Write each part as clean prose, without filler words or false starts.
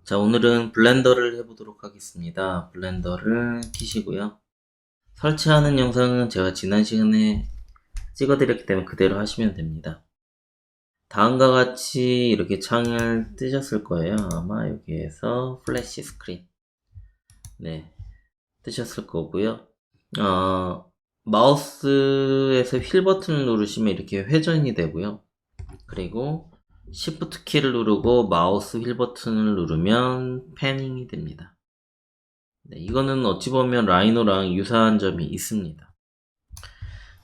자, 오늘은 블렌더를 해보도록 하겠습니다. 블렌더를 키시고요. 설치하는 영상은 제가 지난 시간에 찍어드렸기 때문에 그대로 하시면 됩니다. 다음과 같이 이렇게 창을 뜨셨을 거예요. 아마 여기에서 플래시 스크린. 네, 뜨셨을 거고요. 마우스에서 휠 버튼을 누르시면 이렇게 회전이 되고요. 그리고 Shift 키를 누르고 마우스 휠 버튼을 누르면 패닝이 됩니다. 네, 이거는 어찌 보면 라이노랑 유사한 점이 있습니다.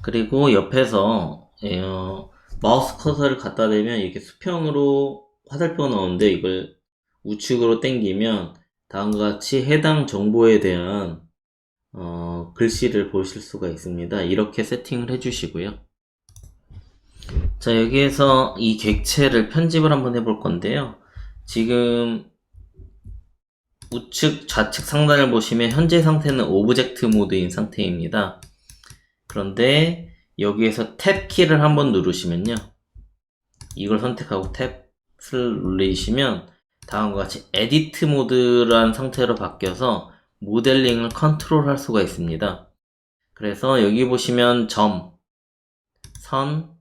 그리고 옆에서 마우스 커서를 갖다 대면 이렇게 수평으로 화살표가 나오는데 이걸 우측으로 당기면 다음과 같이 해당 정보에 대한 글씨를 보실 수가 있습니다. 이렇게 세팅을 해주시고요. 자, 여기에서 이 객체를 편집을 한번 해볼 건데요. 지금 우측, 좌측 상단을 보시면 현재 상태는 오브젝트 모드인 상태입니다. 그런데 여기에서 탭 키를 한번 누르시면요. 이걸 선택하고 탭을 누르시면 다음과 같이 에디트 모드라는 상태로 바뀌어서 모델링을 컨트롤 할 수가 있습니다. 그래서 여기 보시면 점, 선,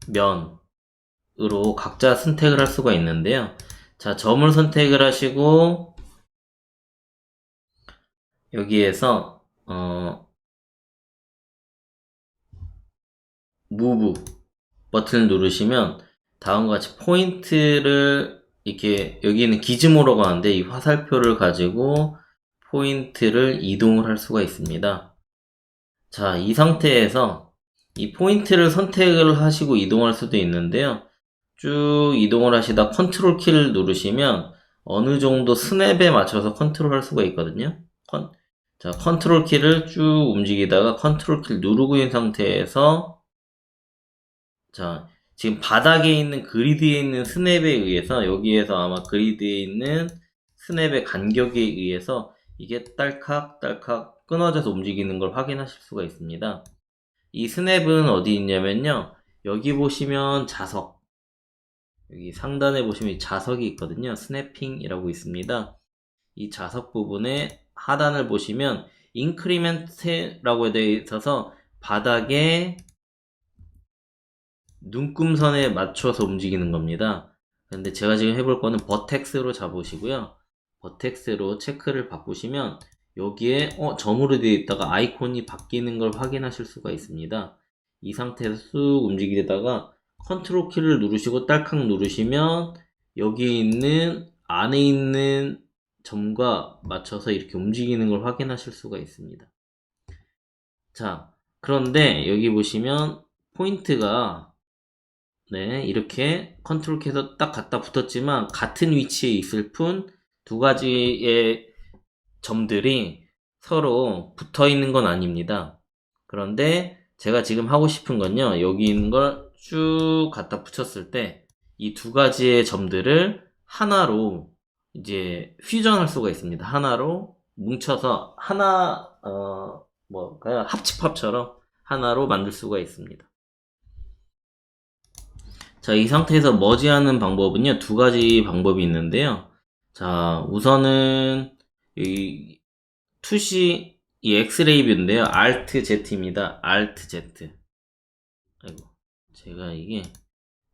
면으로 각자 선택을 할 수가 있는데요. 자, 점을 선택을 하시고 여기에서 무브 버튼을 누르시면 다음과 같이 포인트를 이렇게 여기는 기즈모라고 하는데 이 화살표를 가지고 포인트를 이동을 할 수가 있습니다. 자, 이 상태에서 이 포인트를 선택을 하시고 이동할 수도 있는데요. 쭉 이동을 하시다 컨트롤 키를 누르시면 어느 정도 스냅에 맞춰서 컨트롤 할 수가 있거든요. 자, 컨트롤 키를 쭉 움직이다가 컨트롤 키를 누르고 있는 상태에서 자, 지금 바닥에 있는 그리드에 있는 스냅에 의해서 여기에서 아마 그리드에 있는 스냅의 간격에 의해서 이게 딸칵딸칵 끊어져서 움직이는 걸 확인하실 수가 있습니다. 이 스냅은 어디 있냐면요. 여기 보시면 자석, 여기 상단에 보시면 자석이 있거든요. 스냅핑이라고 있습니다. 이 자석 부분에 하단을 보시면 인크리멘트라고 되어 있어서 바닥에 눈금선에 맞춰서 움직이는 겁니다. 근데 제가 지금 해볼 거는 버텍스로 잡으시고요. 버텍스로 체크를 바꾸시면 여기에 점으로 되어 있다가 아이콘이 바뀌는 걸 확인하실 수가 있습니다. 이 상태에서 쑥 움직이다가 컨트롤 키를 누르시고 딸칵 누르시면 여기 있는 안에 있는 점과 맞춰서 이렇게 움직이는 걸 확인하실 수가 있습니다. 자, 그런데 여기 보시면 포인트가 네, 이렇게 컨트롤 키에서 딱 갖다 붙었지만 같은 위치에 있을 뿐 두 가지의 점들이 서로 붙어 있는 건 아닙니다. 그런데 제가 지금 하고 싶은 건요, 여기 있는 걸 쭉 갖다 붙였을 때 이 두 가지의 점들을 하나로 이제 퓨전할 수가 있습니다. 하나로 뭉쳐서 하나, 뭐랄까요, 합집합처럼 하나로 만들 수가 있습니다. 자, 이 상태에서 머지하는 방법은요, 두 가지 방법이 있는데요. 자, 우선은, 이, 투시, 이 엑스레이 뷰인데요. Alt Z입니다. Alt Z. 아이고, 제가 이게,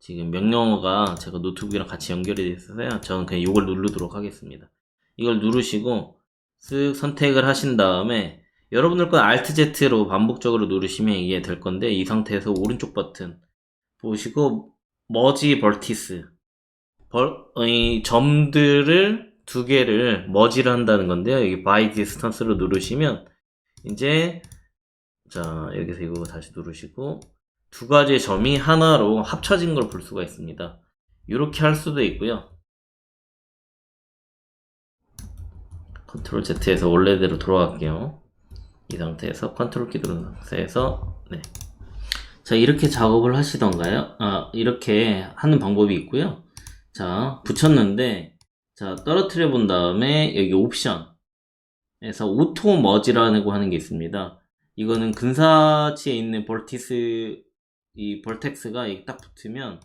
지금 명령어가 제가 노트북이랑 같이 연결이 되어 있어서요. 저는 그냥 이걸 누르도록 하겠습니다. 이걸 누르시고, 쓱 선택을 하신 다음에, 여러분들 건 Alt Z로 반복적으로 누르시면 이게 될 건데, 이 상태에서 오른쪽 버튼 보시고, 머지 벌티스 이 점들을 두 개를 머지를 한다는 건데요. 여기 by distance로 누르시면 이제 자 여기서 이거 다시 누르시고 두 가지의 점이 하나로 합쳐진 걸 볼 수가 있습니다. 이렇게 할 수도 있고요. 컨트롤 Z에서 원래대로 돌아갈게요. 이 상태에서 컨트롤 키 누른 상태에서 네. 자, 이렇게 작업을 하시던가요? 이렇게 하는 방법이 있고요. 자, 붙였는데, 자, 떨어뜨려 본 다음에 여기 옵션에서 오토 머지라고 하는 게 있습니다. 이거는 근사치에 있는 벌티스, 이 벌텍스가 딱 붙으면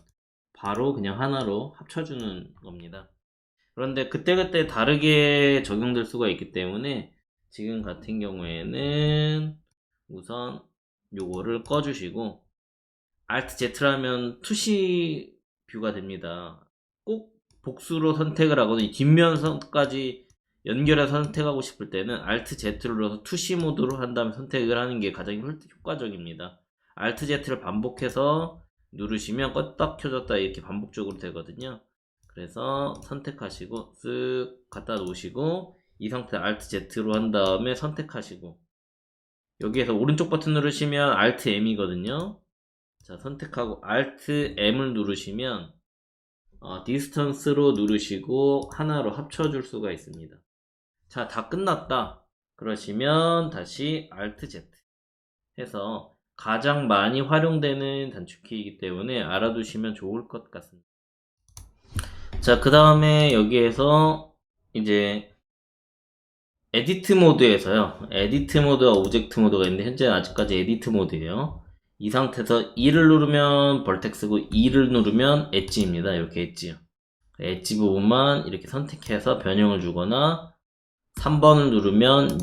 바로 그냥 하나로 합쳐주는 겁니다. 그런데 그때그때 다르게 적용될 수가 있기 때문에 지금 같은 경우에는 우선 요거를 꺼주시고 Alt Z라면 투시 뷰가 됩니다. 꼭 복수로 선택을 하거나 뒷면선까지 연결해서 선택하고 싶을 때는 Alt Z를 눌러서 투시 모드로 한 다음에 선택을 하는 게 가장 효과적입니다. Alt Z를 반복해서 누르시면 껐다 켜졌다 이렇게 반복적으로 되거든요. 그래서 선택하시고 쓱 갖다 놓으시고 이 상태 Alt Z로 한 다음에 선택하시고 여기에서 오른쪽 버튼 누르시면 Alt M이거든요. 자, 선택하고 Alt M을 누르시면 디스턴스로 누르시고 하나로 합쳐줄 수가 있습니다. 자, 다 끝났다. 그러시면 다시 Alt Z 해서 가장 많이 활용되는 단축키이기 때문에 알아두시면 좋을 것 같습니다. 자, 그 다음에 여기에서 이제 에디트 모드에서요. 에디트 모드와 오젝트 모드가 있는데 현재 아직까지 에디트 모드예요. 이 상태에서 2를 누르면 벌텍스고 2를 누르면 엣지입니다. 이렇게 엣지요. 엣지 부분만 이렇게 선택해서 변형을 주거나 3번을 누르면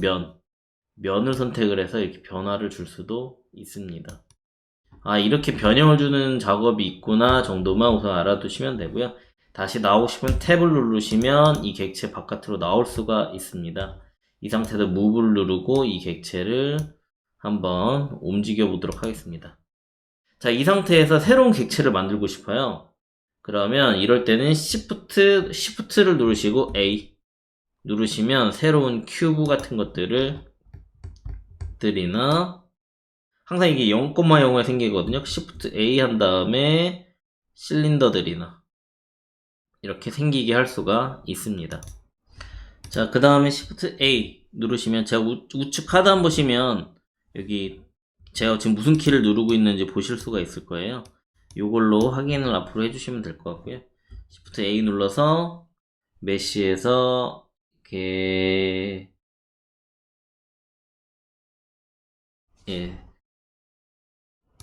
면을 선택을 해서 이렇게 변화를 줄 수도 있습니다. 아, 이렇게 변형을 주는 작업이 있구나 정도만 우선 알아두시면 되고요. 다시 나오고 싶으면 탭을 누르시면 이 객체 바깥으로 나올 수가 있습니다. 이 상태에서 무브를 누르고 이 객체를 한번 움직여 보도록 하겠습니다. 자, 이 상태에서 새로운 객체를 만들고 싶어요. 그러면 이럴 때는 Shift를 누르시고 A 누르시면 새로운 큐브 같은 것들이나 항상 이게 0,0에 생기거든요. Shift A 한 다음에 실린더들이나 이렇게 생기게 할 수가 있습니다. 자, 그 다음에 Shift A 누르시면 제가 우측 하단 보시면 여기 제가 지금 무슨 키를 누르고 있는지 보실 수가 있을 거예요. 이걸로 확인을 앞으로 해주시면 될 것 같고요. Shift A 눌러서 메쉬에서 이렇게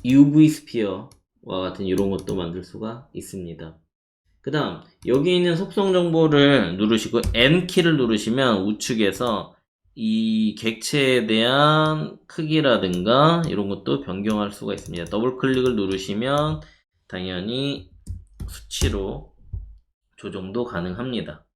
UV 스피어와 같은 이런 것도 만들 수가 있습니다. 그 다음 여기 있는 속성 정보를 누르시고 N키를 누르시면 우측에서 이 객체에 대한 크기라든가 이런 것도 변경할 수가 있습니다. 더블 클릭을 누르시면 당연히 수치로 조정도 가능합니다.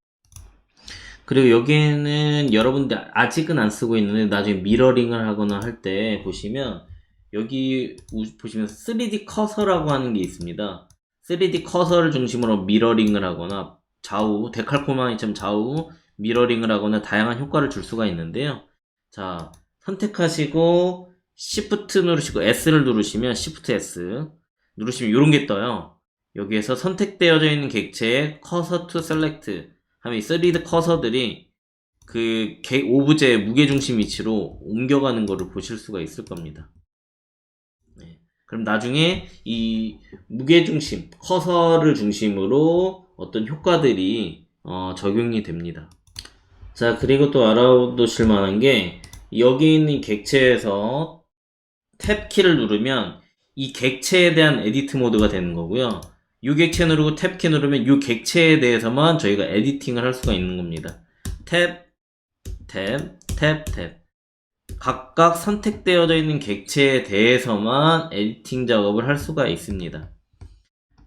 그리고 여기에는 여러분들 아직은 안 쓰고 있는데 나중에 미러링을 하거나 할 때 보시면 여기 보시면 3D 커서라고 하는 게 있습니다. 3D 커서를 중심으로 미러링을 하거나 좌우 데칼코마니처럼 좌우 미러링을 하거나 다양한 효과를 줄 수가 있는데요. 자, 선택하시고 Shift 누르시고 S를 누르시면 Shift S 누르시면 이런 게 떠요. 여기에서 선택되어져 있는 객체의 커서 투 셀렉트 하면 이 3D 커서들이 그 오브제의 무게중심 위치로 옮겨가는 것을 보실 수가 있을 겁니다. 네. 그럼 나중에 이 무게중심, 커서를 중심으로 어떤 효과들이 적용이 됩니다. 자, 그리고 또 알아두실 만한 게 여기 있는 객체에서 탭 키를 누르면 이 객체에 대한 에디트 모드가 되는 거고요. 이 객체 누르고 탭 키 누르면 이 객체에 대해서만 저희가 에디팅을 할 수가 있는 겁니다. 탭, 탭, 탭, 탭. 각각 선택되어져 있는 객체에 대해서만 에디팅 작업을 할 수가 있습니다.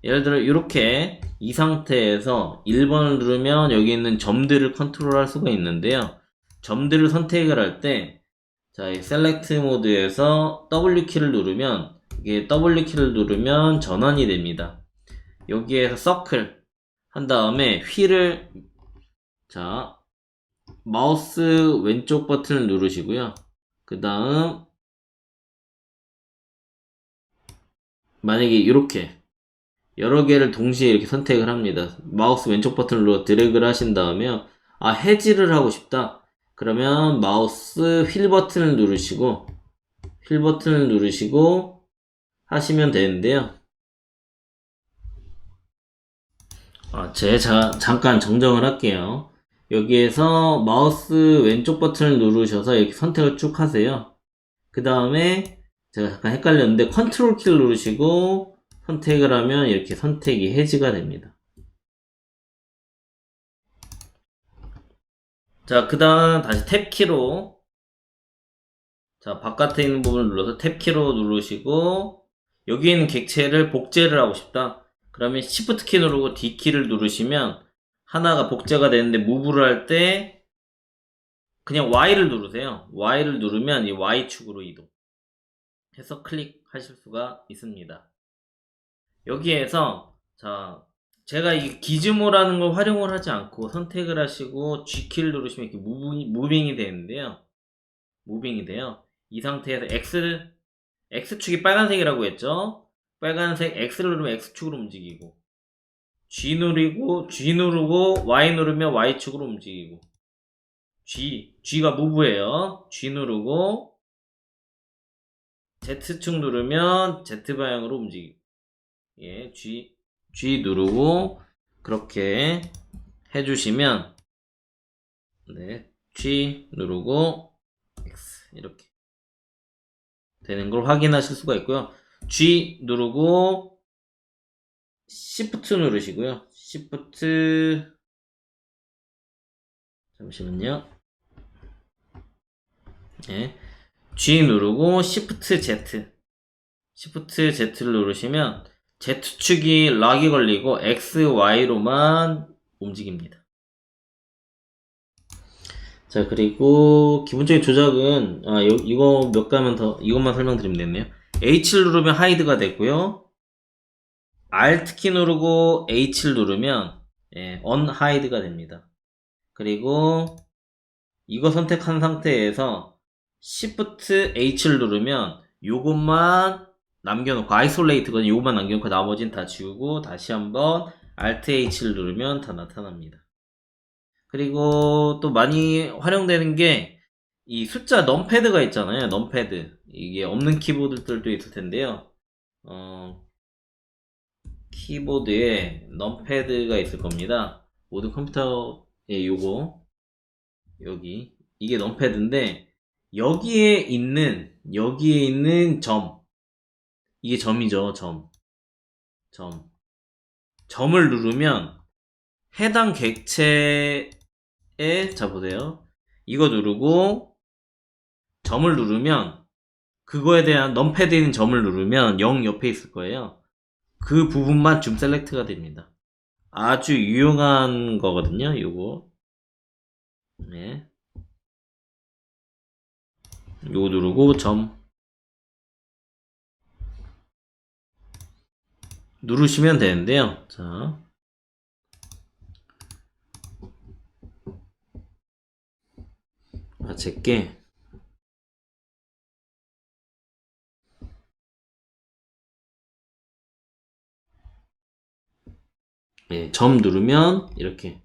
예를 들어 이렇게 이 상태에서 1번을 누르면 여기 있는 점들을 컨트롤할 수가 있는데요. 점들을 선택을 할 때 자, 이 셀렉트 모드에서 W키를 누르면 이게 W키를 누르면 전환이 됩니다. 여기에서 서클 한 다음에 휠을 자 마우스 왼쪽 버튼을 누르시고요. 그 다음 만약에 이렇게 여러 개를 동시에 이렇게 선택을 합니다. 마우스 왼쪽 버튼을 눌러 드래그를 하신 다음에 해지를 하고 싶다. 그러면 마우스 휠 버튼을 누르시고 하시면 되는데요. 제가 잠깐 정정을 할게요. 여기에서 마우스 왼쪽 버튼을 누르셔서 이렇게 선택을 쭉 하세요. 그 다음에 제가 잠깐 헷갈렸는데 컨트롤 키를 누르시고 선택을 하면 이렇게 선택이 해지가 됩니다. 자, 그 다음 다시 탭키로, 자, 바깥에 있는 부분을 눌러서 탭키로 누르시고, 여기 있는 객체를 복제를 하고 싶다. 그러면 Shift 키 누르고 D 키를 누르시면 하나가 복제가 되는데 무브를 할 때 그냥 Y를 누르세요. Y를 누르면 이 Y축으로 이동. 해서 클릭하실 수가 있습니다. 여기에서 자, 제가 이 기즈모라는 걸 활용을 하지 않고 선택을 하시고 G키를 누르시면 이렇게 무빙이 되는데요. 무빙이 돼요. 이 상태에서 X축이 빨간색이라고 했죠? 빨간색 X를 누르면 X축으로 움직이고 G 누르고 Y 누르면 Y축으로 움직이고 G가 무브예요. G 누르고 Z축 누르면 Z방향으로 움직이고 예, G 누르고 그렇게 해주시면 네, G 누르고 X 이렇게 되는 걸 확인하실 수가 있고요. G 누르고 Shift 누르시고요. Shift 잠시만요. 네, G 누르고 Shift Z를 누르시면 Z축이 락이 걸리고 X, Y로만 움직입니다. 자, 그리고 기본적인 조작은 이거 몇 가면 더 이것만 설명드리면 되네요. H를 누르면 하이드가 되고요. Alt 키 누르고 H를 누르면 언하이드가 됩니다. 그리고 이거 선택한 상태에서 Shift H를 누르면 요것만 남겨놓고 아이솔레이트거든요. 요것만 남겨놓고 나머지는 다 지우고 다시 한번 Alt H를 누르면 다 나타납니다. 그리고 또 많이 활용되는 게 이 숫자 넘패드가 있잖아요. 넘패드 이게 없는 키보드들도 있을 텐데요. 키보드에 넘패드가 있을 겁니다. 모든 컴퓨터에 요거 여기 이게 넘패드인데 여기에 있는 점 이게 점이죠. 점을 누르면 해당 객체에 자 보세요. 이거 누르고 점을 누르면 그거에 대한 넘패드에 있는 점을 누르면 0 옆에 있을 거예요. 그 부분만 줌 셀렉트가 됩니다. 아주 유용한 거거든요. 요거 네. 요거 누르고 점 누르시면 되는데요. 자, 제게 점 누르면 이렇게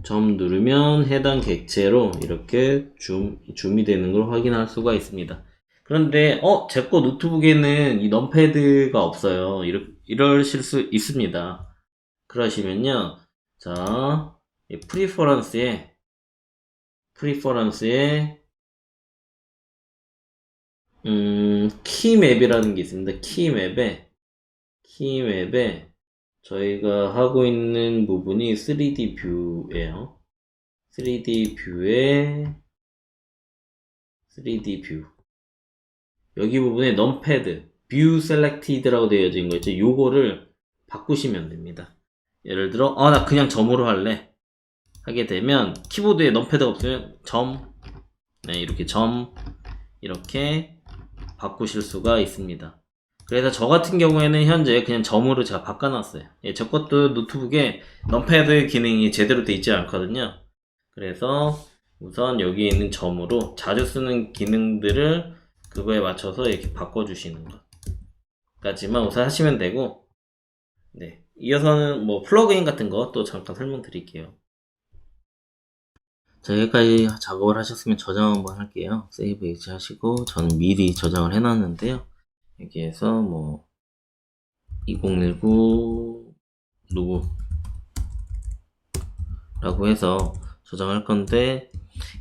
점 누르면 해당 객체로 이렇게 줌이 되는 걸 확인할 수가 있습니다. 그런데 제 거 노트북에는 이 넘패드가 없어요. 이러실 수 있습니다. 그러시면요. 자, 프리퍼런스에 키맵이라는 게 있습니다. 키맵에 저희가 하고 있는 부분이 3D 뷰예요. 3D 뷰. 여기 부분에 넘패드, 뷰 셀렉티드라고 되어진 거 있죠. 요거를 바꾸시면 됩니다. 예를 들어, 나 그냥 점으로 할래. 하게 되면, 키보드에 넘패드가 없으면 이렇게 이렇게 바꾸실 수가 있습니다. 그래서 저 같은 경우에는 현재 그냥 점으로 제가 바꿔놨어요. 저 것도 노트북에 넘패드 기능이 제대로 돼 있지 않거든요. 그래서 우선 여기 있는 점으로 자주 쓰는 기능들을 그거에 맞춰서 이렇게 바꿔주시는 것까지만 우선 하시면 되고, 네. 이어서는 뭐 플러그인 같은 거 또 잠깐 설명드릴게요. 자, 여기까지 작업을 하셨으면 저장 한번 할게요. 세이브 H 하시고, 저는 미리 저장을 해놨는데요. 여기에서 뭐 2019 누구 라고 해서 저장할 건데,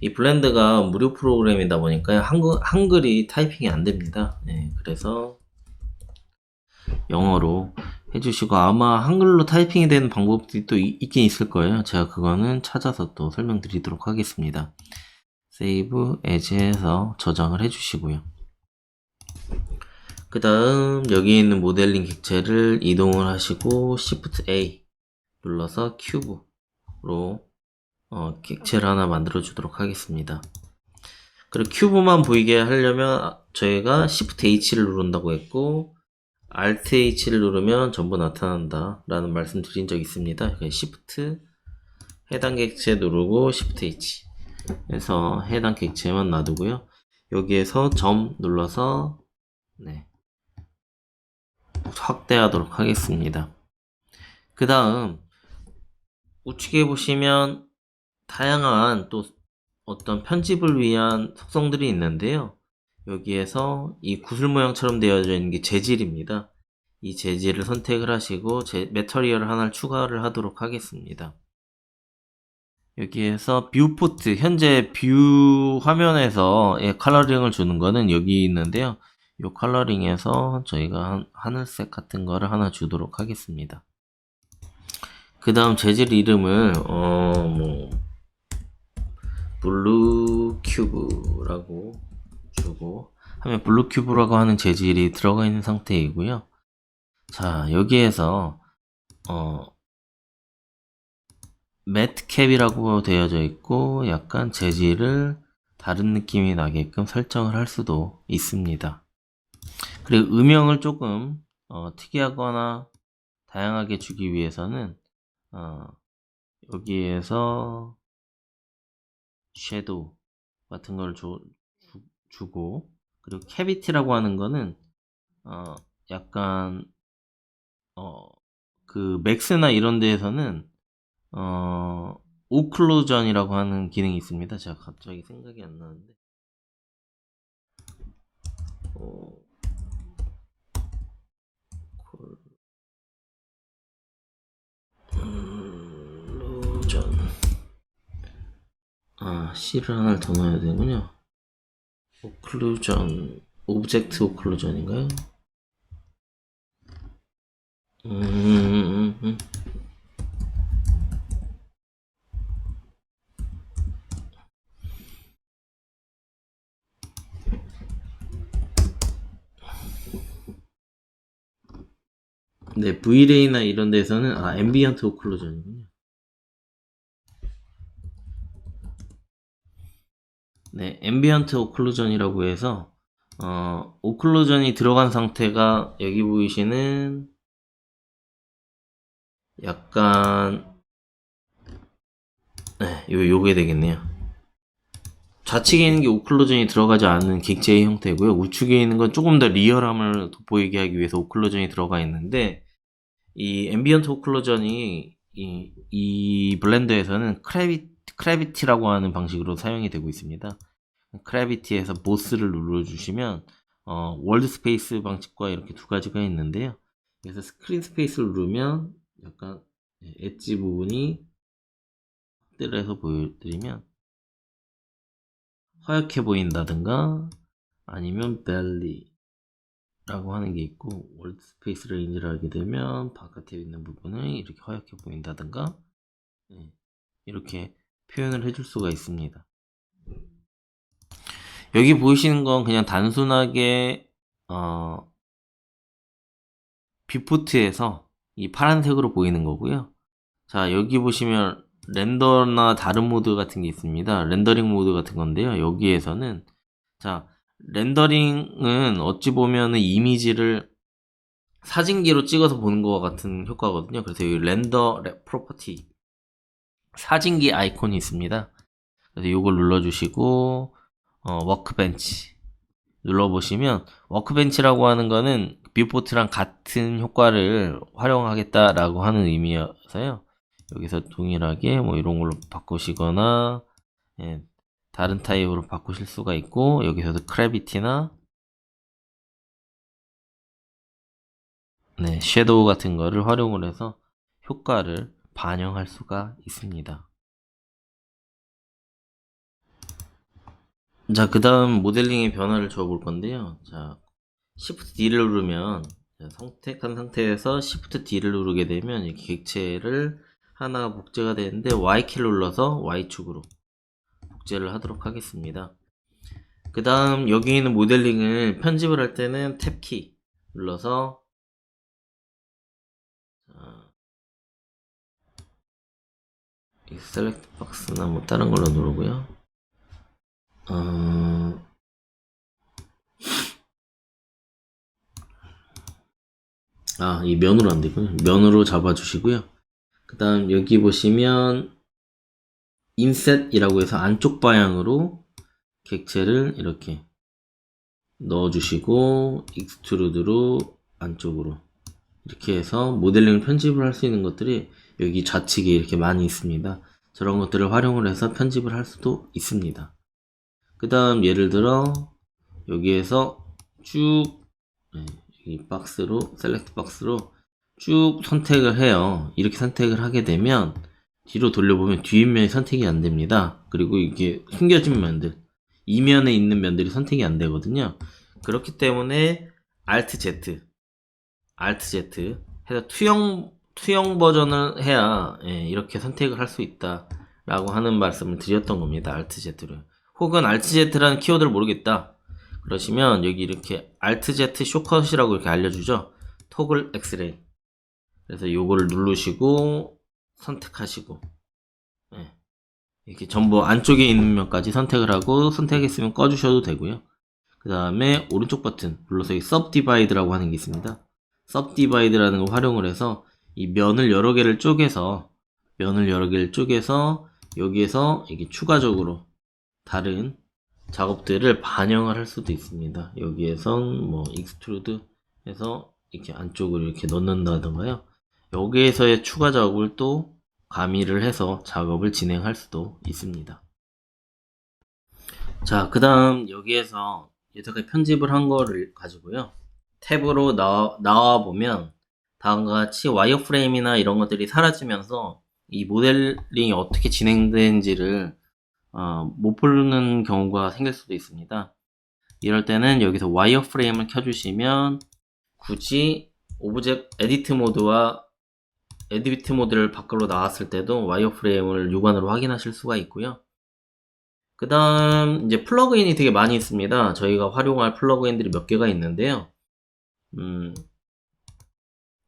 이 블렌드가 무료 프로그램이다 보니까 한글이 타이핑이 안 됩니다. 그래서 영어로 해주시고, 아마 한글로 타이핑이 되는 방법들이 또 있긴 있을 거예요. 제가 그거는 찾아서 또 설명드리도록 하겠습니다. 세이브 에즈에서 저장을 해주시고요. 그 다음 여기 있는 모델링 객체를 이동을 하시고 Shift A 눌러서 큐브로 객체를 하나 만들어 주도록 하겠습니다. 그리고 큐브만 보이게 하려면 저희가 Shift H를 누른다고 했고 Alt H를 누르면 전부 나타난다 라는 말씀 드린 적 있습니다. Shift 해당 객체 누르고 Shift H 해서 해당 객체만 놔두고요. 여기에서 점 눌러서 네, 확대하도록 하겠습니다. 그 다음 우측에 보시면 다양한 또 어떤 편집을 위한 속성들이 있는데요. 여기에서 이 구슬 모양처럼 되어져 있는 게 재질입니다. 이 재질을 선택을 하시고 매터리얼 하나를 추가를 하도록 하겠습니다. 여기에서 뷰포트, 현재 뷰 화면에서 컬러링을 주는 거는 여기 있는데요. 이 컬러링에서 저희가 하늘색 같은 거를 하나 주도록 하겠습니다. 그 다음 재질 이름을 블루 큐브라고 주고 하면 블루 큐브라고 하는 재질이 들어가 있는 상태이고요. 자, 여기에서 매트 캡이라고 되어져 있고 약간 재질을 다른 느낌이 나게끔 설정을 할 수도 있습니다. 그리고 음영을 조금 특이하거나 다양하게 주기 위해서는 여기에서 섀도우 같은 걸 주고 그리고 캐비티라고 하는 거는 약간 그 맥스나 이런 데에서는 오클루전이라고 하는 기능이 있습니다. 제가 갑자기 생각이 안 나는데 오클루전 C를 하나 더 넣어야 되군요. 오클루전 오브젝트 오클루전인가요? 네, V레이나 이런 데서는 앰비언트 오클루전이군요. 네, 앰비언트 오클루전이라고 해서 오클루전이 들어간 상태가 여기 보이시는 약간 요게 되겠네요. 좌측에 있는 게 오클루전이 들어가지 않는 객체의 형태고요. 우측에 있는 건 조금 더 리얼함을 돋보이게 하기 위해서 오클루전이 들어가 있는데 이 앰비언트 오클루전이 이 블렌더에서는 크래비티라고 하는 방식으로 사용이 되고 있습니다. 크래비티에서 보스를 눌러주시면 월드 스페이스 방식과 이렇게 두 가지가 있는데요. 그래서 스크린 스페이스를 누르면 약간 엣지 부분이 확대를 해서 보여드리면 허옇게 보인다든가 아니면 벨리라고 하는 게 있고 월드 스페이스 레인지를 하게 되면 바깥에 있는 부분이 이렇게 허옇게 보인다든가 이렇게 표현을 해줄 수가 있습니다. 여기 보이시는 건 그냥 단순하게 뷰포트에서 이 파란색으로 보이는 거고요. 자, 여기 보시면 렌더나 다른 모드 같은 게 있습니다. 렌더링 모드 같은 건데요. 여기에서는 자, 렌더링은 어찌 보면은 이미지를 사진기로 찍어서 보는 것 같은 효과거든요. 그래서 여기 렌더 프로퍼티 사진기 아이콘이 있습니다. 그래서 이걸 눌러주시고 워크벤치 눌러보시면 워크벤치라고 하는 거는 뷰포트랑 같은 효과를 활용하겠다라고 하는 의미여서요. 여기서 동일하게 뭐 이런 걸로 바꾸시거나 다른 타입으로 바꾸실 수가 있고 여기서도 크래비티나 섀도우 같은 거를 활용을 해서 효과를 반영할 수가 있습니다. 자, 그 다음 모델링의 변화를 줘 볼 건데요. 자, Shift D를 누르면 선택한 상태에서 Shift D를 누르게 되면 이렇게 객체를 하나가 복제가 되는데 Y키를 눌러서 Y축으로 복제를 하도록 하겠습니다. 그 다음 여기 있는 모델링을 편집을 할 때는 탭키 눌러서 셀렉트 박스나 뭐 다른 걸로 누르고요. 이 면으로 안 되고요. 면으로 잡아주시고요. 그 다음 여기 보시면 인셋이라고 해서 안쪽 방향으로 객체를 이렇게 넣어주시고 익스트루드로 안쪽으로 이렇게 해서 모델링 편집을 할 수 있는 것들이 여기 좌측에 이렇게 많이 있습니다. 저런 것들을 활용을 해서 편집을 할 수도 있습니다. 그 다음 예를 들어 여기에서 쭉 이 박스로 셀렉트 박스로 쭉 선택을 해요. 이렇게 선택을 하게 되면 뒤로 돌려보면 뒷면이 선택이 안 됩니다. 그리고 이게 숨겨진 면들 이면에 있는 면들이 선택이 안 되거든요. 그렇기 때문에 Alt Z 해서 투영 버전을 해야 이렇게 선택을 할 수 있다 라고 하는 말씀을 드렸던 겁니다. Alt Z를. 혹은 Alt Z라는 키워드를 모르겠다 그러시면 여기 이렇게 Alt Z 쇼컷이라고 이렇게 알려주죠. 토글 엑스레이. 그래서 요거를 누르시고 선택하시고 이렇게 전부 안쪽에 있는 면까지 선택을 하고 선택했으면 꺼주셔도 되고요. 그 다음에 오른쪽 버튼 눌러서 이 Subdivide라고 하는 게 있습니다. Subdivide라는 걸 활용을 해서 이 면을 여러 개를 쪼개서 여기에서 이게 추가적으로 다른 작업들을 반영을 할 수도 있습니다. 여기에선 뭐 익스트루드 해서 이렇게 안쪽으로 이렇게 넣는다던가요. 여기에서의 추가 작업을 또 가미를 해서 작업을 진행할 수도 있습니다. 자, 그 다음 여기에서 여태까지 편집을 한 거를 가지고요. 탭으로 나와 보면 다음과 같이 와이어프레임이나 이런 것들이 사라지면서 이 모델링이 어떻게 진행되는지를 못 보는 경우가 생길 수도 있습니다. 이럴 때는 여기서 와이어프레임을 켜주시면 굳이 에디트 모드를 밖으로 나왔을 때도 와이어프레임을 육안으로 확인하실 수가 있고요. 그 다음 이제 플러그인이 되게 많이 있습니다. 저희가 활용할 플러그인들이 몇 개가 있는데요.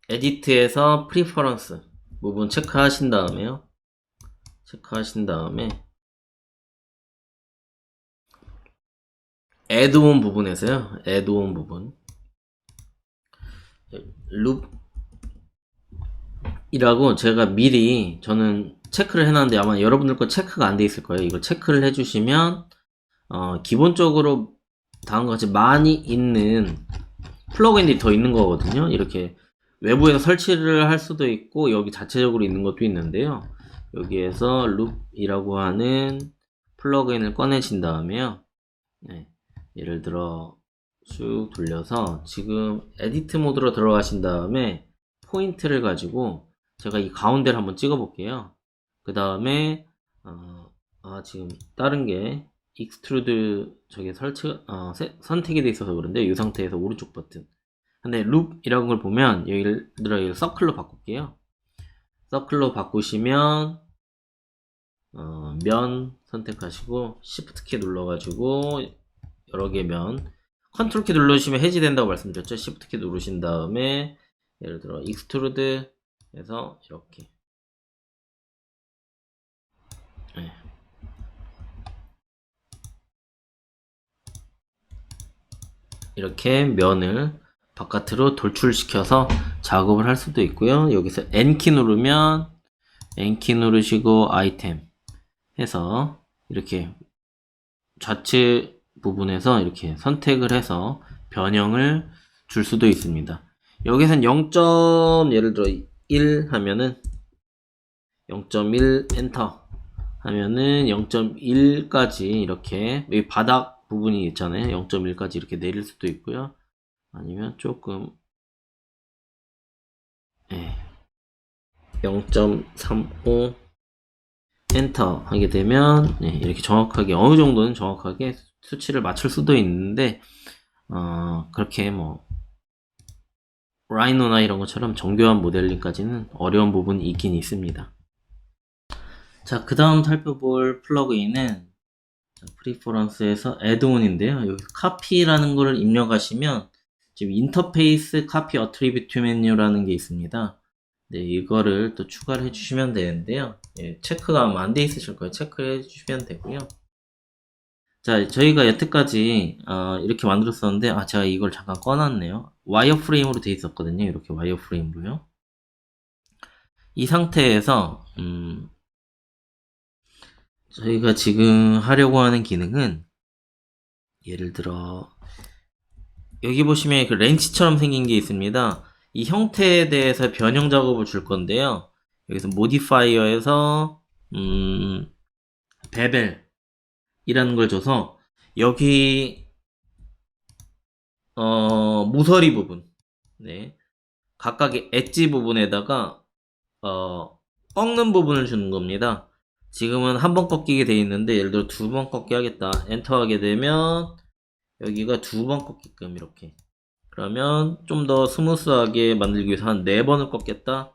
에디트에서 프리퍼런스 부분 체크하신 다음에 애드온 부분에서요. 애드온 부분 룹이라고 제가 미리 저는 체크를 해놨는데 아마 여러분들 거 체크가 안 돼 있을 거예요. 이걸 체크를 해주시면 기본적으로 다음과 같이 많이 있는 플러그인들이 더 있는 거거든요. 이렇게 외부에서 설치를 할 수도 있고 여기 자체적으로 있는 것도 있는데요. 여기에서 룹이라고 하는 플러그인을 꺼내신 다음에요. 예를 들어 쭉 돌려서 지금 에디트 모드로 들어가신 다음에 포인트를 가지고 제가 이 가운데를 한번 찍어 볼게요. 그 다음에 지금 다른 게 익스트루드 저게 선택이 돼 있어서 그런데 이 상태에서 오른쪽 버튼 근데 룹이라는 걸 보면 예를 들어 이걸 서클로 바꿀게요. 서클로 바꾸시면 면 선택하시고 Shift 키 눌러가지고 여러 개 면 컨트롤 키 누르시면 해지된다고 말씀드렸죠. Shift 키 누르신 다음에 예를 들어 익스트루드 해서 이렇게 이렇게 면을 바깥으로 돌출시켜서 작업을 할 수도 있고요. 여기서 N키 누르면 N키 누르시고 아이템 해서 이렇게 좌측 부분에서 이렇게 선택을 해서 변형을 줄 수도 있습니다. 여기선 0. 예를 들어 1 하면은 0.1 엔터 하면은 0.1까지 이렇게 여기 바닥 부분이 있잖아요. 0.1까지 이렇게 내릴 수도 있고요. 아니면 조금 0.35 엔터 하게 되면 이렇게 정확하게 어느 정도는 정확하게 수치를 맞출 수도 있는데 그렇게 뭐 라이노나 이런 것처럼 정교한 모델링까지는 어려운 부분이 있긴 있습니다. 자, 그 다음 살펴볼 플러그인은 프리퍼런스에서 애드온인데요. 여기 카피라는 거를 입력하시면 지금 인터페이스 카피 어트리뷰트 메뉴라는 게 있습니다. 네, 이거를 또 추가를 해주시면 되는데요. 예, 체크가 아마 안 돼 있으실 거예요. 체크를 해주시면 되고요. 자, 저희가 여태까지 이렇게 만들었었는데 제가 이걸 잠깐 꺼놨네요. 와이어프레임으로 돼 있었거든요. 이렇게 와이어프레임으로요. 이 상태에서 저희가 지금 하려고 하는 기능은 예를 들어 여기 보시면 그 렌치처럼 생긴 게 있습니다. 이 형태에 대해서 변형 작업을 줄 건데요. 여기서 모디파이어에서 베벨이라는 걸 줘서 여기 모서리 부분, 네, 각각의 엣지 부분에다가 꺾는 부분을 주는 겁니다. 지금은 한 번 꺾이게 돼 있는데 예를 들어 두 번 꺾기 하겠다. 엔터 하게 되면 여기가 두 번 꺾게끔 이렇게. 그러면 좀 더 스무스하게 만들기 위해서 한 4번을 꺾겠다.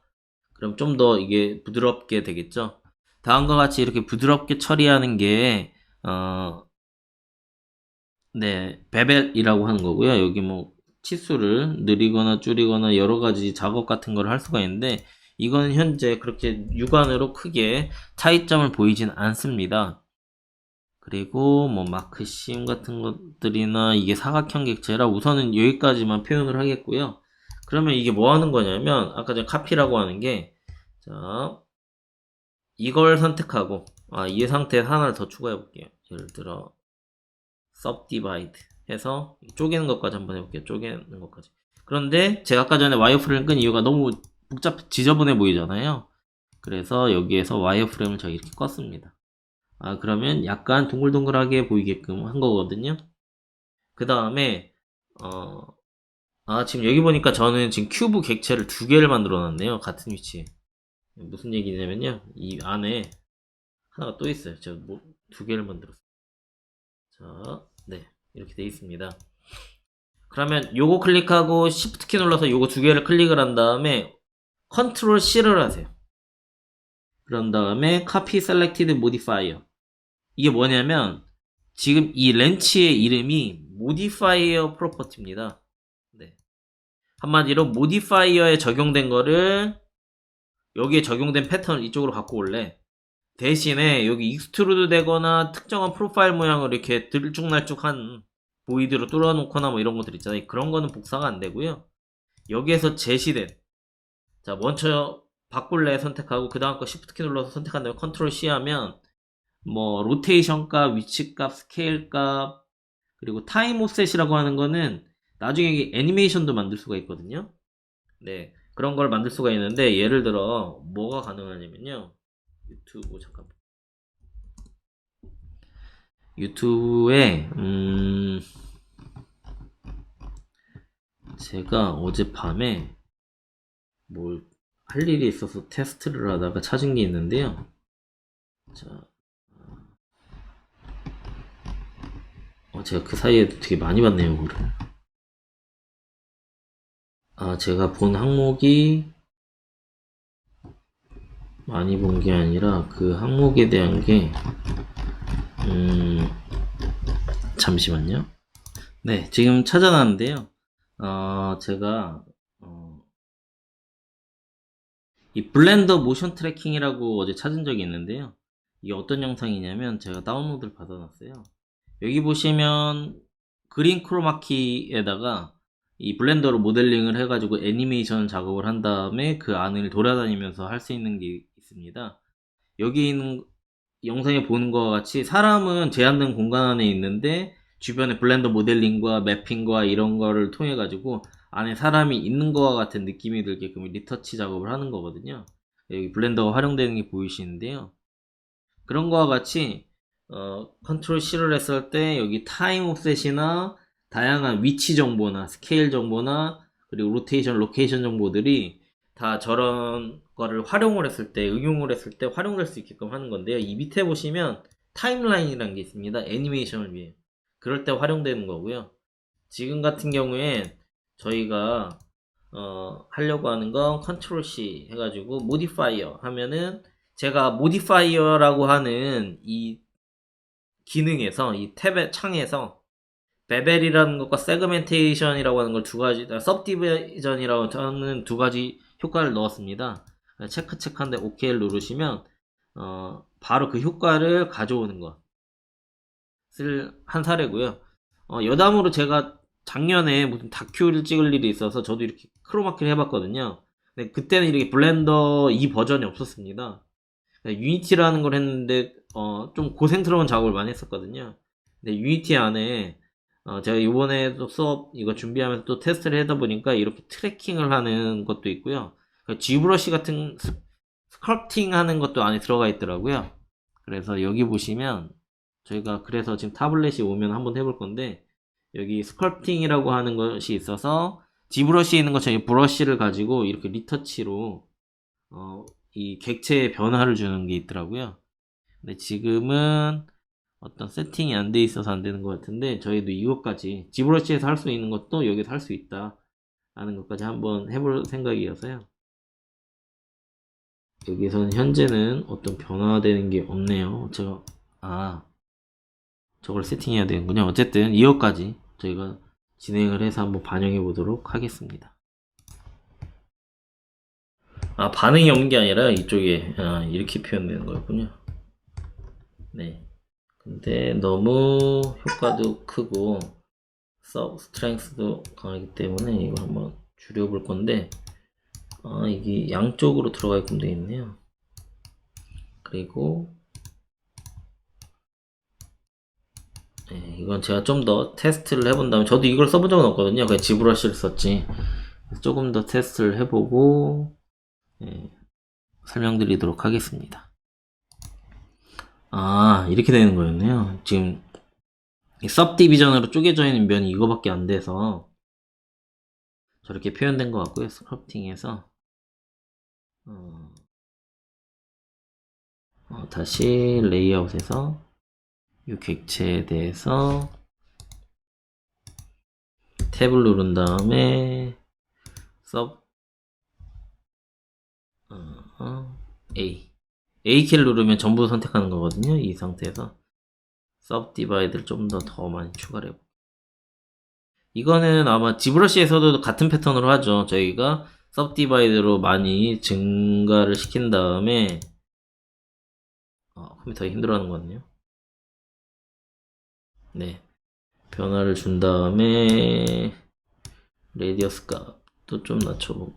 그럼 좀 더 이게 부드럽게 되겠죠. 다음과 같이 이렇게 부드럽게 처리하는 게 네, 베벨이라고 하는 거고요. 여기 뭐 치수를 느리거나 줄이거나 여러 가지 작업 같은 걸 할 수가 있는데 이건 현재 그렇게 육안으로 크게 차이점을 보이진 않습니다. 그리고 뭐 마크심 같은 것들이나 이게 사각형 객체라 우선은 여기까지만 표현을 하겠고요. 그러면 이게 뭐 하는 거냐면 아까 전에 카피라고 하는 게 자, 이걸 선택하고 이 상태에 하나를 더 추가해 볼게요. 예를 들어 subdivide 해서 쪼개는 것까지 한번 해볼게요. 쪼개는 것까지. 그런데 제가 아까 전에 와이어프레임 끈 이유가 너무 지저분해 보이잖아요. 그래서 여기에서 와이어프레임을 제가 이렇게 껐습니다. 그러면 약간 동글동글하게 보이게끔 한 거거든요. 그 다음에 지금 여기 보니까 저는 지금 큐브 객체를 2개를 만들어 놨네요. 같은 위치에. 무슨 얘기냐면요. 이 안에 하나가 또 있어요. 제가 2개를 만들었어요. 자, 네. 이렇게 돼 있습니다. 그러면 요거 클릭하고 Shift 키 눌러서 요거 2개를 클릭을 한 다음에 Ctrl C를 하세요. 그런 다음에 Copy Selected Modifier. 이게 뭐냐면 지금 이 렌치의 이름이 Modifier Property입니다. 네. 한마디로 Modifier에 적용된 거를 여기에 적용된 패턴을 이쪽으로 갖고 올래. 대신에 여기 익스트루드 되거나 특정한 프로파일 모양을 이렇게 들쭉날쭉한 보이드로 뚫어놓거나 뭐 이런 것들 있잖아요. 그런 거는 복사가 안 되고요. 여기에서 제시된 자 먼저 바꿀래 선택하고 그 다음 거 Shift 키 눌러서 선택한 다음에 Ctrl C 하면 뭐 로테이션 값, 위치 값, 스케일 값 그리고 타임 오프셋이라고 하는 거는 나중에 애니메이션도 만들 수가 있거든요. 네, 그런 걸 만들 수가 있는데 예를 들어 뭐가 가능하냐면요. 유튜브 잠깐만. 유튜브에 제가 어젯밤에 뭘 할 일이 있어서 테스트를 하다가 찾은 게 있는데요. 자, 제가 그 사이에 되게 많이 봤네요, 그거를. 제가 본 항목이 많이 본 게 아니라 그 항목에 대한 게 잠시만요. 네, 지금 찾아놨는데요. 제가 이 블렌더 모션 트래킹이라고 어제 찾은 적이 있는데요. 이게 어떤 영상이냐면 제가 다운로드를 받아놨어요. 여기 보시면 그린 크로마키에다가 이 블렌더로 모델링을 해가지고 애니메이션 작업을 한 다음에 그 안을 돌아다니면서 할 수 있는 게 있습니다. 여기 있는 영상에 보는 것과 같이 사람은 제한된 공간 안에 있는데 주변에 블렌더 모델링과 매핑과 이런 거를 통해 가지고 안에 사람이 있는 것과 같은 느낌이 들게끔 리터치 작업을 하는 거거든요. 여기 블렌더가 활용되는 게 보이시는데요. 그런 거와 같이 컨트롤 C를 했을 때 여기 타임 옵셋이나 다양한 위치 정보나 스케일 정보나 그리고 로테이션, 로케이션 정보들이 다 저런 거를 활용을 했을 때, 응용을 했을 때 활용될 수 있게끔 하는 건데요. 이 밑에 보시면 타임라인이라는 게 있습니다. 애니메이션을 위해. 그럴 때 활용되는 거고요. 지금 같은 경우엔 저희가 하려고 하는 건 컨트롤 C 해가지고 모디파이어 하면은 제가 모디파이어라고 하는 이 기능에서 이 탭의 창에서 베벨이라는 것과 세그멘테이션이라고 하는 걸 두 가지, 서브디비전이라고 하는 두 가지 효과를 넣었습니다. 체크한데 OK를 누르시면 바로 그 효과를 가져오는 것을 한 사례고요. 여담으로 제가 작년에 무슨 다큐를 찍을 일이 있어서 저도 이렇게 크로마키를 해봤거든요. 근데 그때는 이렇게 블렌더 2 버전이 없었습니다. 유니티라는 걸 했는데 좀 고생스러운 작업을 많이 했었거든요. 근데 유니티 안에 제가 이번에도 수업 이거 준비하면서 또 테스트를 하다 보니까 이렇게 트래킹을 하는 것도 있고요. G브러쉬 같은 스컬프팅 하는 것도 안에 들어가 있더라고요. 그래서 여기 보시면 저희가 그래서 지금 타블렛이 오면 한번 해볼 건데 여기 스컬프팅이라고 하는 것이 있어서 G브러쉬에 있는 것처럼 이 브러쉬를 가지고 이렇게 리터치로 이 객체의 변화를 주는 게 있더라고요. 근데 지금은 어떤 세팅이 안 돼 있어서 안 되는 것 같은데 저희도 이것까지 G브러쉬에서 할 수 있는 것도 여기서 할 수 있다 라는 것까지 한번 해볼 생각이어서요. 여기서는 현재는 어떤 변화되는 게 없네요. 저걸 세팅해야 되는군요. 어쨌든 이것까지 저희가 진행을 해서 한번 반영해 보도록 하겠습니다. 반응이 없는 게 아니라 이쪽에 이렇게 표현되는 거였군요. 네. 근데 너무 효과도 크고 스트렝스도 강하기 때문에 이거 한번 줄여볼 건데 이게 양쪽으로 들어가게끔 되어 있네요. 그리고 네, 이건 제가 좀 더 테스트를 해본 다음에 저도 이걸 써본 적은 없거든요. 그냥 G브러쉬를 썼지. 조금 더 테스트를 해보고 설명드리도록 하겠습니다. 이렇게 되는 거였네요. 지금 서브디비전으로 쪼개져 있는 면이 이거밖에 안 돼서 저렇게 표현된 것 같고요. 스크립팅에서 다시 레이아웃에서 이 객체에 대해서 탭을 누른 다음에 A키를 누르면 전부 선택하는 거거든요. 이 상태에서 서브디바이드를 좀 더 많이 추가를 해볼게요. 이거는 아마 G브러쉬에서도 같은 패턴으로 하죠. 저희가 서브디바이드로 많이 증가를 시킨 다음에 컴퓨터가 힘들어하는 것 같네요. 네, 변화를 준 다음에 레디어스 값도 좀 낮춰보고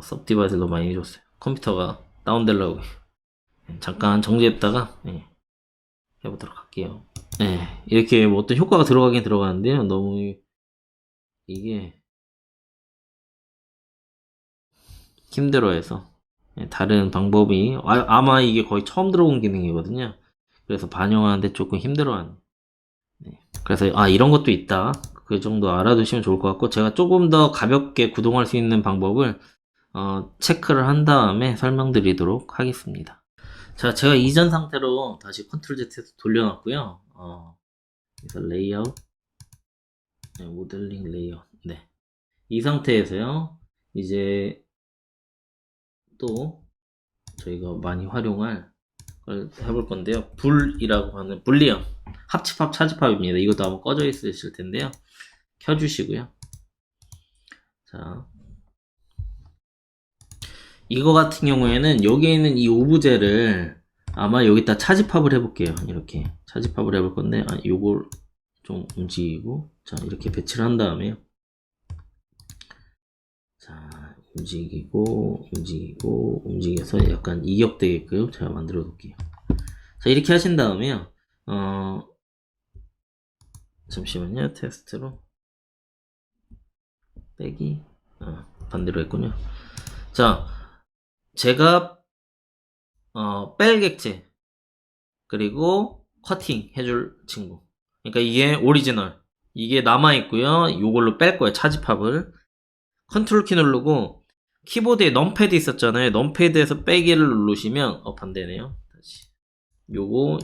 서브디바이드를 너무 많이 줬어요. 컴퓨터가 다운되려고 잠깐 정지했다가 해보도록 할게요. 네, 이렇게 뭐 어떤 효과가 들어가긴 들어가는데요. 너무 이게 힘들어해서 다른 방법이 아마 이게 거의 처음 들어온 기능이거든요. 그래서 반영하는데 조금 힘들어하는. 그래서 이런 것도 있다. 그 정도 알아두시면 좋을 것 같고 제가 조금 더 가볍게 구동할 수 있는 방법을 체크를 한 다음에 설명드리도록 하겠습니다. 자, 제가 이전 상태로 다시 컨트롤 Z에서 돌려놨고요. 그래서 레이아웃, 모델링 레이아웃. 네, 이 상태에서요. 이제 또 저희가 많이 활용할 걸 해볼 건데요. 불이라고 하는 불리언 합집합 차집합입니다. 이것도 아마 꺼져 있으실 텐데요. 켜주시고요. 자, 이거 같은 경우에는 여기에 있는 이 오브제를 아마 여기다 차집합을 해볼게요. 이렇게 차집합을 해볼 건데 요걸 좀 움직이고 자 이렇게 배치를 한 다음에요. 자 움직여서 약간 이격되게끔 제가 만들어 놓을게요. 자 이렇게 하신 다음에요. 잠시만요. 테스트로 빼기 반대로 했군요. 자 제가 뺄 객체 그리고 커팅 해줄 친구, 그러니까 이게 오리지널, 이게 남아있고요. 이걸로 뺄 거예요. 차집합을 컨트롤 키 누르고 키보드에 넘패드 있었잖아요. 넘패드에서 빼기를 누르시면 반대네요. 다시 요거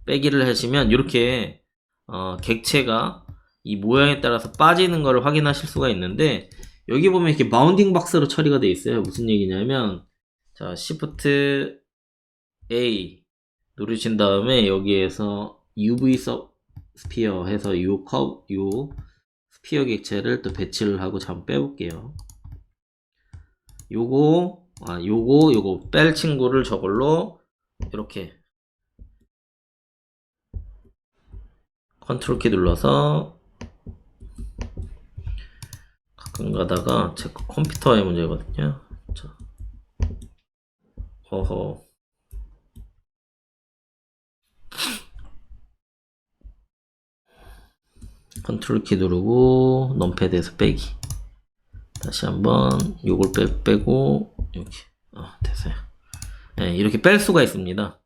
빼기를 하시면 이렇게 객체가 이 모양에 따라서 빠지는 거를 확인하실 수가 있는데, 여기 보면 이렇게 바운딩 박스로 처리가 되어 있어요. 무슨 얘기냐면, 자, Shift A 누르신 다음에 여기에서 UV 스피어 해서 요 스피어 객체를 또 배치를 하고 잠깐 빼볼게요. 요거 뺄 친구를 저걸로 이렇게 컨트롤 키 눌러서, 가끔 가다가 제 컴퓨터의 문제거든요. 자, 허허. 컨트롤 키 누르고 넘패드에서 빼기. 다시 한번 요걸 빼고 이렇게 됐어요. 네, 이렇게 뺄 수가 있습니다.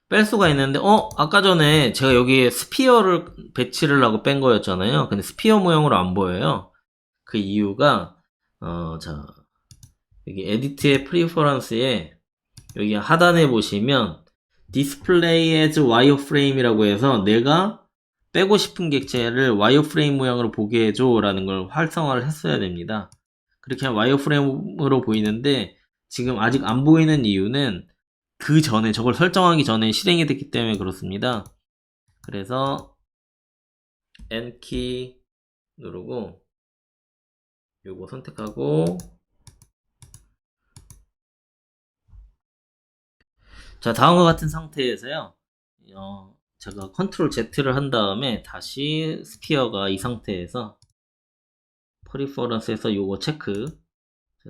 뺄 수가 있는데 아까 전에 제가 여기에 스피어를 배치를 하고 뺀 거였잖아요. 근데 스피어 모형으로 안 보여요. 그 이유가 자, 여기 에디트의 프리퍼런스에 여기 하단에 보시면 디스플레이 as 와이어프레임이라고 해서 내가 빼고 싶은 객체를 와이어프레임 모양으로 보게 해줘 라는 걸 활성화를 했어야 됩니다. 그렇게 하면 와이어프레임으로 보이는데 지금 아직 안 보이는 이유는 그 전에, 저걸 설정하기 전에 실행이 됐기 때문에 그렇습니다. 그래서 N키 누르고 요거 선택하고, 자, 다음과 같은 상태에서요, 제가 컨트롤 Z를 한 다음에 다시 스피어가 이 상태에서 퍼리퍼런스에서 요거 체크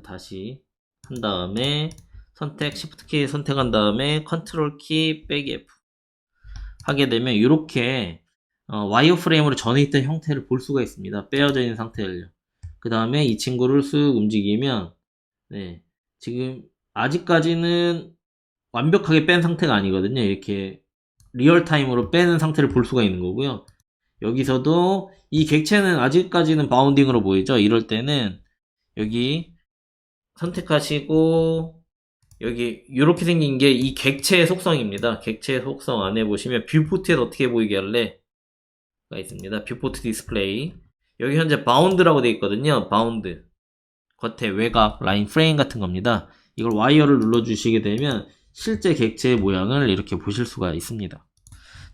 다시 한 다음에 선택 Shift 키 선택한 다음에 컨트롤 키 빼기 F 하게 되면 이렇게 와이어 프레임으로 전에 있던 형태를 볼 수가 있습니다. 빼어져 있는 상태를요. 그 다음에 이 친구를 쓱 움직이면 네, 지금 아직까지는 완벽하게 뺀 상태가 아니거든요. 이렇게 리얼타임으로 빼는 상태를 볼 수가 있는 거고요. 여기서도 이 객체는 아직까지는 바운딩으로 보이죠. 이럴 때는 여기 선택하시고 여기 이렇게 생긴 게 이 객체의 속성입니다. 객체의 속성 안에 보시면 뷰포트에서 어떻게 보이게 할래가 있습니다. 뷰포트 디스플레이. 여기 현재 바운드라고 되어 있거든요. 바운드. 겉에 외곽, 라인 프레임 같은 겁니다. 이걸 와이어를 눌러주시게 되면 실제 객체의 모양을 이렇게 보실 수가 있습니다.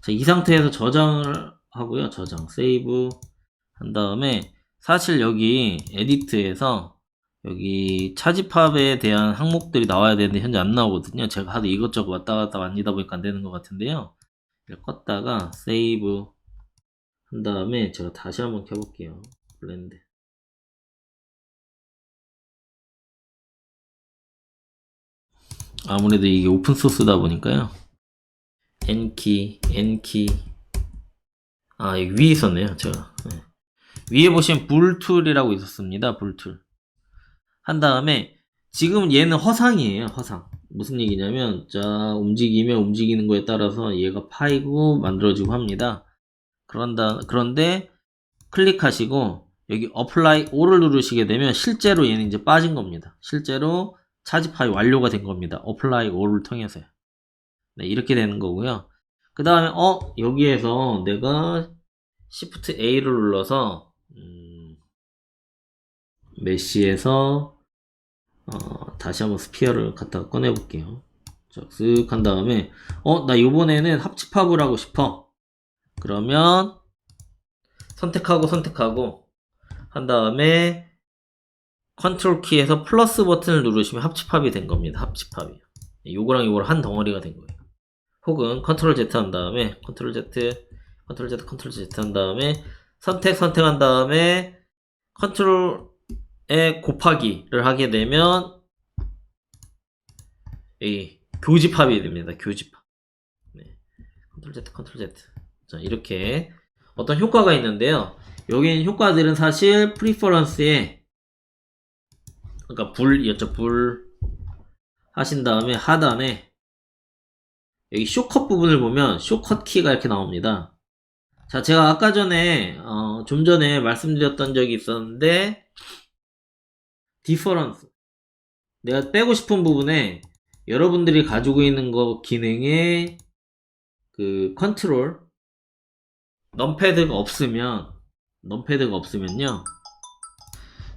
자, 이 상태에서 저장을 하고요. 저장, 세이브 한 다음에 사실 여기 에디트에서 여기 차집합에 대한 항목들이 나와야 되는데 현재 안 나오거든요. 제가 하도 이것저것 왔다 갔다 만지다 보니까 안 되는 것 같은데요. 이렇게 껐다가 세이브 한 다음에 제가 다시 한번 켜볼게요. 블렌드. 아무래도 이게 오픈소스다 보니까요. N키 여기 위에 있었네요. 제가 위에 보시면 불툴이라고 있었습니다. 불툴 한 다음에 지금 얘는 허상이에요. 허상. 무슨 얘기냐면 자, 움직이면 움직이는 거에 따라서 얘가 파이고 만들어지고 합니다. 그런데 클릭하시고 여기 apply all을 누르시게 되면 실제로 얘는 이제 빠진 겁니다. 실제로 차지 파이 완료가 된 겁니다. apply all을 통해서요. 네, 이렇게 되는 거고요. 그 다음에 여기에서 내가 Shift A를 눌러서 메시에서 다시 한번 스피어를 갖다가 꺼내 볼게요. 쓱 한 다음에 나 요번에는 합집합을 하고 싶어. 그러면 선택하고 한 다음에 컨트롤 키에서 플러스 버튼을 누르시면 합집합이 된 겁니다. 합집합이요. 요거랑 요거랑 한 덩어리가 된 거예요. 혹은 컨트롤 Z 한 다음에 컨트롤 Z 한 다음에 선택한 다음에 컨트롤에 곱하기를 하게 되면 이 교집합이 됩니다. 교집합. 네. 컨트롤 Z. 자, 이렇게 어떤 효과가 있는데요. 여기 있는 효과들은 사실 프리퍼런스에 그러니까 불 하신 다음에 하단에 여기 쇼컷 부분을 보면 쇼컷 키가 이렇게 나옵니다. 자, 제가 아까 전에 좀 전에 말씀드렸던 적이 있었는데 디퍼런스 내가 빼고 싶은 부분에 여러분들이 가지고 있는 거 기능에 그 컨트롤 넘패드가 없으면 넘패드가 없으면요.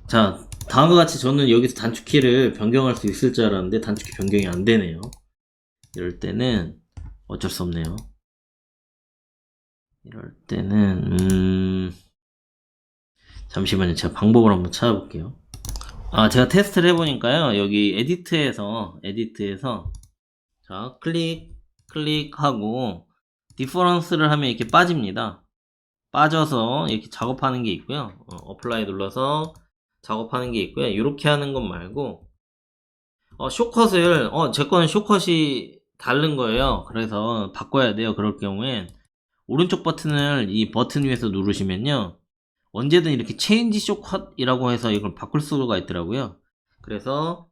자, 다음과 같이 저는 여기서 단축키를 변경할 수 있을 줄 알았는데 단축키 변경이 안 되네요. 이럴 때는 어쩔 수 없네요. 이럴 때는 잠시만요. 제가 방법을 한번 찾아볼게요. 제가 테스트를 해보니까요. 여기 에디트에서 자, 클릭하고 디퍼런스를 하면 이렇게 빠집니다. 빠져서 이렇게 작업하는 게 있고요. 어플라이 눌러서 작업하는 게 있고요. 이렇게 하는 것 말고 숏컷을 제 거는 숏컷이 다른 거예요. 그래서 바꿔야 돼요. 그럴 경우엔 오른쪽 버튼을 이 버튼 위에서 누르시면요. 언제든 이렇게 체인지 숏컷이라고 해서 이걸 바꿀 수가 있더라고요. 그래서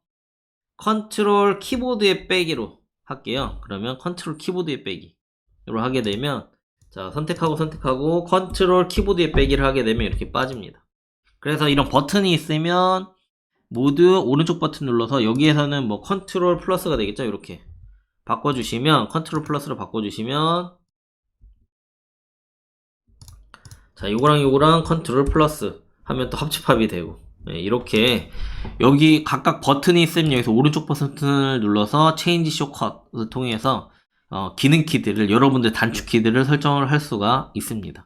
컨트롤 키보드에 빼기로 할게요. 그러면 컨트롤 키보드에 빼기로 하게 되면 자, 선택하고 컨트롤 키보드에 빼기를 하게 되면 이렇게 빠집니다. 그래서 이런 버튼이 있으면 모두 오른쪽 버튼 눌러서 여기에서는 뭐 컨트롤 플러스가 되겠죠. 이렇게 바꿔주시면 컨트롤 플러스로 바꿔주시면 자, 요거랑 컨트롤 플러스 하면 또 합집합이 되고 이렇게 여기 각각 버튼이 있으면 여기서 오른쪽 버튼을 눌러서 체인지 숏컷을 통해서 기능 키들을 여러분들 단축 키들을 설정을 할 수가 있습니다.